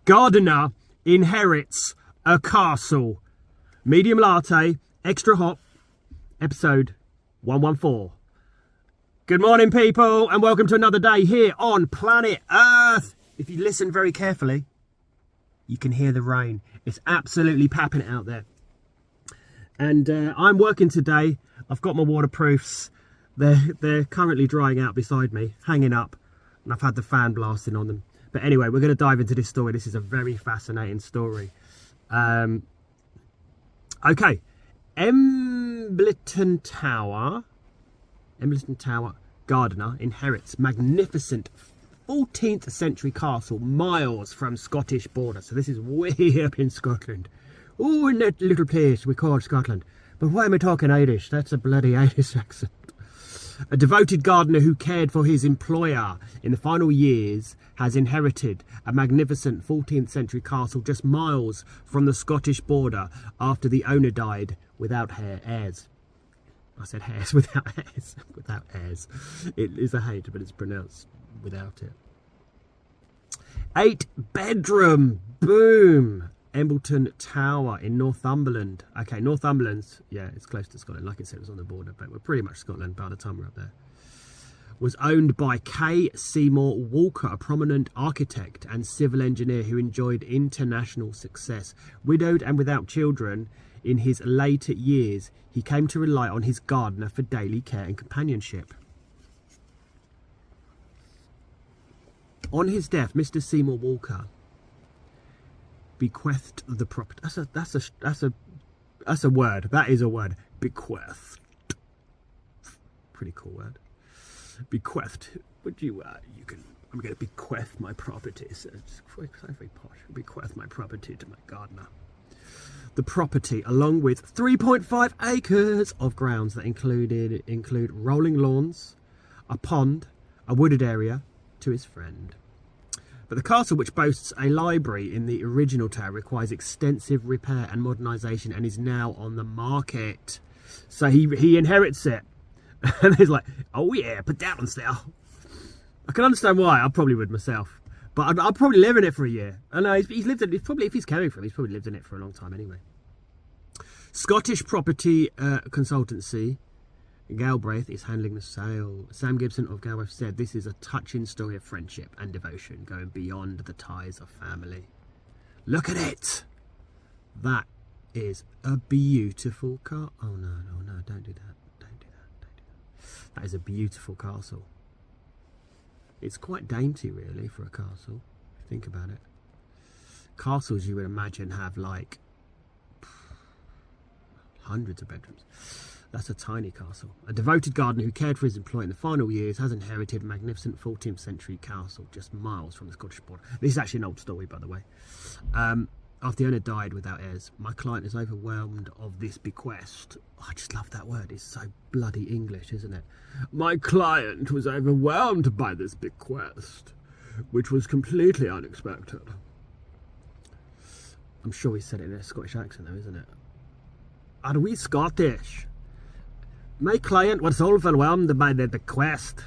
Gardener inherits a castle. Medium latte, extra hot, episode 114. Good morning, people, and welcome to another day here on planet Earth. If you listen very carefully, you can hear the rain. It's absolutely papping it out there. And I'm working today. I've got my waterproofs. They're currently drying out beside me, hanging up, and I've had the fan blasting on them. But anyway, we're going to dive into this story. This is a very fascinating story. Okay, Embleton Tower gardener inherits magnificent 14th century castle miles from Scottish border. So this is way up in Scotland. Oh, in that little place we call Scotland. But why am I talking Irish? That's a bloody Irish accent. A devoted gardener who cared for his employer in the final years has inherited a magnificent 14th century castle just miles from the Scottish border after the owner died without heirs. I said hairs, without hairs. Without heirs. It is a H, but it's pronounced without it. 8-bedroom. Boom. Embleton Tower in Northumberland. Okay, Northumberland's, yeah, it's close to Scotland. Like I said, it was on the border, but we're pretty much Scotland by the time we're up there. Was owned by K. Seymour Walker, a prominent architect and civil engineer who enjoyed international success. Widowed and without children, in his later years, he came to rely on his gardener for daily care and companionship. On his death, Mr. Seymour Walker bequeathed the property. That's a word. That is a word. Bequeathed. Pretty cool word. Bequeathed. Would you? I'm going to bequeath my property. So it's very posh. Bequeath my property to my gardener. The property, along with 3.5 acres of grounds that include rolling lawns, a pond, a wooded area, to his friend. But the castle, which boasts a library in the original tower, requires extensive repair and modernisation and is now on the market. So he inherits it. And he's like, oh yeah, put that on sale. I can understand why. I probably would myself. But I'd probably live in it for a year. I know, he's lived in it. Probably, if he's caring for him, he's probably lived in it for a long time anyway. Scottish property consultancy Galbraith is handling the sale. Sam Gibson of Galbraith said, this is a touching story of friendship and devotion going beyond the ties of family. Look at it. That is a beautiful car. Oh no, don't do that. Don't do that. That is a beautiful castle. It's quite dainty really for a castle, if you think about it. Castles you would imagine have like hundreds of bedrooms. That's a tiny castle. A devoted gardener who cared for his employee in the final years has inherited a magnificent 14th century castle just miles from the Scottish border. This is actually an old story, by the way. After the owner died without heirs, my client is overwhelmed of this bequest. Oh, I just love that word. It's so bloody English, isn't it? My client was overwhelmed by this bequest, which was completely unexpected. I'm sure he said it in a Scottish accent, though, isn't it? Are we Scottish? My client was overwhelmed by the bequest.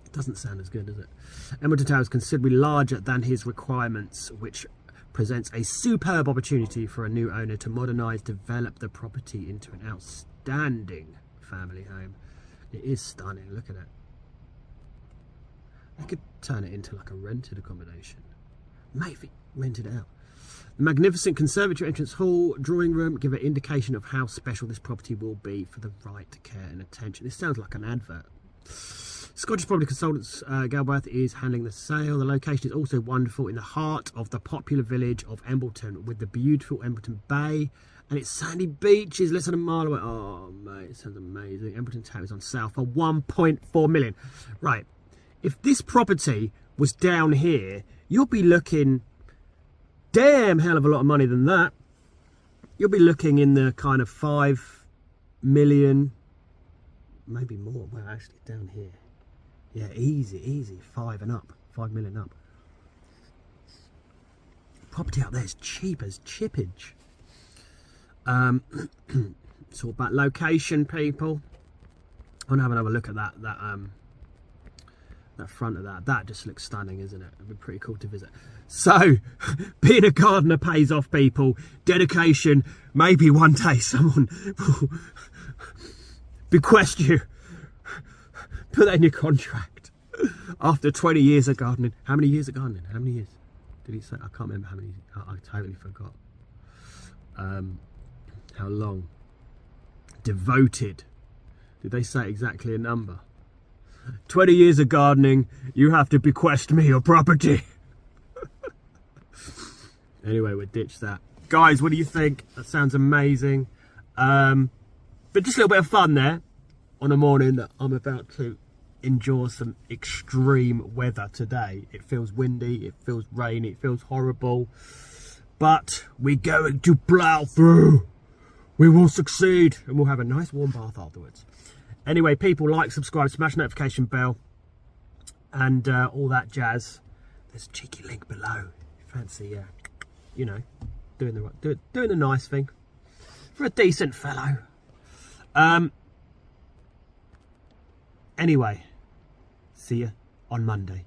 It doesn't sound as good, does it? Embleton Tower is considerably larger than his requirements, which presents a superb opportunity for a new owner to modernise, develop the property into an outstanding family home. It is stunning, look at it. They could turn it into like a rented accommodation. Maybe rent it out. The magnificent conservatory, entrance hall, drawing room give an indication of how special this property will be for the right care and attention. This sounds like an advert. Scottish property consultants Galbraith is handling the sale. The location is also wonderful in the heart of the popular village of Embleton with the beautiful Embleton Bay and its sandy beaches less than a mile away. Oh mate, it sounds amazing. Embleton Tower is on sale for 1.4 million. Right, if this property was down here, you'll be looking damn hell of a lot of money than that. You'll be looking in the kind of 5 million, maybe more. Well, actually down here, yeah, easy 5 and up, 5 million up. Property out there is cheap as chippage. It's all about location, people. I want to have another look at that That front of that just looks stunning, isn't it? It'd be pretty cool to visit. So, being a gardener pays off, people. Dedication. Maybe one day someone will bequest you. Put that in your contract. After 20 years of gardening. How many years of gardening? How many years did he say? I can't remember how many. I totally forgot. How long? Devoted. Did they say exactly a number? 20 years of gardening, you have to bequest me your property. Anyway, we'll ditch that. Guys, what do you think? That sounds amazing. But just a little bit of fun there on a morning that I'm about to enjoy some extreme weather today. It feels windy, it feels rainy, it feels horrible. But we're going to plough through. We will succeed. And we'll have a nice warm bath afterwards. Anyway, people, like, subscribe, smash notification bell, and all that jazz. There's a cheeky link below. Fancy, you know, doing the nice thing for a decent fellow. Anyway, see you on Monday.